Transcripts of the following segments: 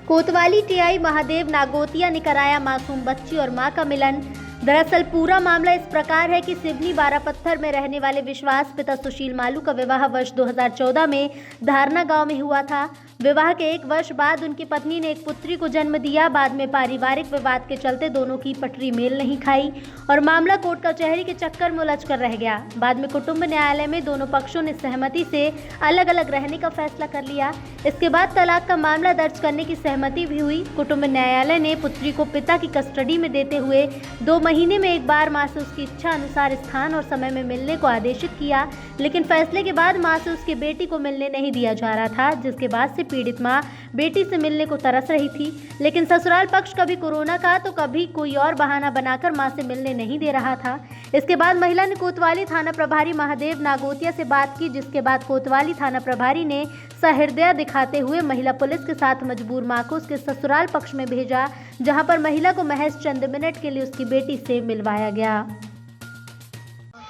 कोतवाली टीआई महादेव नागोतिया ने कराया मासूम बच्ची और मां का मिलन। दरअसल पूरा मामला इस प्रकार है कि सिवनी बारापत्थर में रहने वाले विश्वास पिता सुशील मालू का विवाह वर्ष 2014 में धारना गांव में हुआ था। विवाह के 1 वर्ष बाद उनकी पत्नी ने एक पुत्री को जन्म दिया। बाद में पारिवारिक विवाद के चलते दोनों की पटरी मेल नहीं खाई और मामला कोर्ट कचहरी के चक्कर में उलझ कर रह गया। बाद में कुटुंब न्यायालय में दोनों पक्षों ने सहमति से अलग अलग रहने का फैसला कर लिया। इसके बाद तलाक का मामला दर्ज करने की सहमति भी हुई। कुटुंब न्यायालय ने पुत्री को पिता की कस्टडी में देते हुए 2 महीने में एक बार मां से उसकी इच्छा अनुसार स्थान और समय में मिलने को आदेशित किया, लेकिन फैसले के बाद मां से उसकी बेटी को मिलने नहीं दिया जा रहा था, जिसके बाद से पीड़ित मां बेटी से मिलने को तरस रही थी। लेकिन ससुराल पक्ष कभी कोरोना का तो कभी कोई और बहाना बनाकर मां से मिलने नहीं दे रहा था। इसके बाद महिला ने कोतवाली थाना प्रभारी महादेव नागोतिया से बात की, जिसके बाद कोतवाली थाना प्रभारी ने सहृदय दिखाते हुए महिला पुलिस के साथ मजबूर मां को उसके ससुराल पक्ष में भेजा, जहां पर महिला को महज चंद मिनट के लिए उसकी बेटी से मिलवाया गया।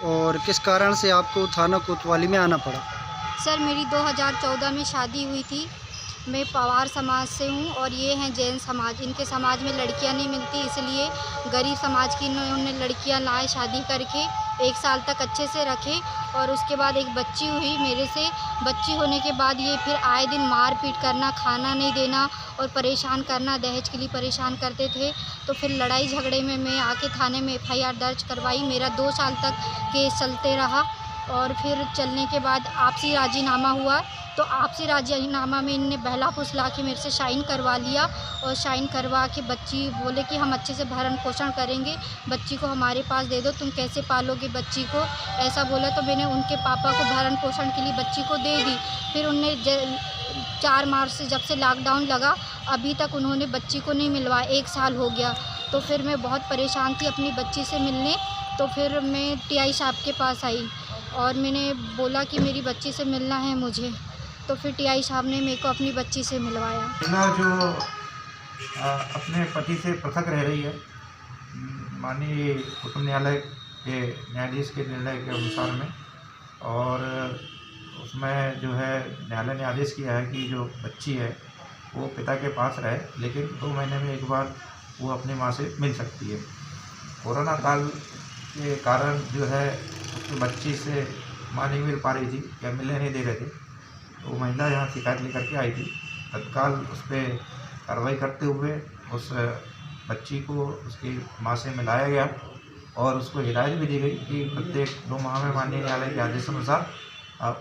और किस कारण से आपको थाना कोतवाली में आना पड़ा? सर, मेरी 2014 में शादी हुई थी। मैं पवार समाज से हूँ और ये हैं जैन समाज। इनके समाज में लड़कियां नहीं मिलती, इसलिए गरीब समाज की इन्होंने लड़कियां लाए, शादी करके 1 साल तक अच्छे से रखे और उसके बाद एक बच्ची हुई मेरे से। बच्ची होने के बाद ये फिर आए दिन मार पीट करना, खाना नहीं देना और परेशान करना, दहेज के लिए परेशान करते थे। तो फिर लड़ाई झगड़े में मैं आके थाने में FIR दर्ज करवाई। मेरा 2 साल तक केस चलते रहा और फिर चलने के बाद आपसी राजीनामा हुआ। तो आपसी राजीनामा में इनने बहला फुसला के मेरे से साइन करवा लिया और साइन करवा के बच्ची बोले कि हम अच्छे से भरण पोषण करेंगे, बच्ची को हमारे पास दे दो, तुम कैसे पालोगे बच्ची को, ऐसा बोला। तो मैंने उनके पापा को भरण पोषण के लिए बच्ची को दे दी। फिर उनने 4 मार्च से जब से लॉकडाउन लगा अभी तक उन्होंने बच्ची को नहीं मिलवाया, 1 साल हो गया। तो फिर मैं बहुत परेशान थी अपनी बच्ची से मिलने। तो फिर मैं TI साहब के पास आई और मैंने बोला कि मेरी बच्ची से मिलना है मुझे। तो फिर TI साहब ने मेरे को अपनी बच्ची से मिलवाया। जो अपने पति से पृथक रह रही है, माननीय कुटुंब न्यायालय के न्यायाधीश के निर्णय के अनुसार में, और उसमें जो है न्यायालय ने आदेश किया है कि जो बच्ची है वो पिता के पास रहे, लेकिन 2 महीने में एक बार वो अपनी माँ से मिल सकती है। कोरोना काल के कारण जो है उसकी बच्ची से माँ नहीं मिल पा रही थी या मिलने नहीं दे रहे थे। तो महिला यहाँ शिकायत लेकर के आई थी। तत्काल उस पर कार्रवाई करते हुए उस बच्ची को उसकी माँ से मिलाया गया और उसको हिदायत भी दी गई कि प्रत्येक 2 माह में माननीय न्यायालय के आदेश अनुसार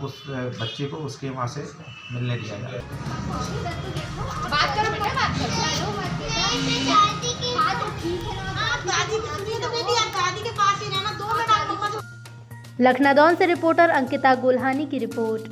उस बच्ची को उसकी माँ से मिलने दिया जाए। लखनऊ से रिपोर्टर अंकिता गोल्हानी की रिपोर्ट।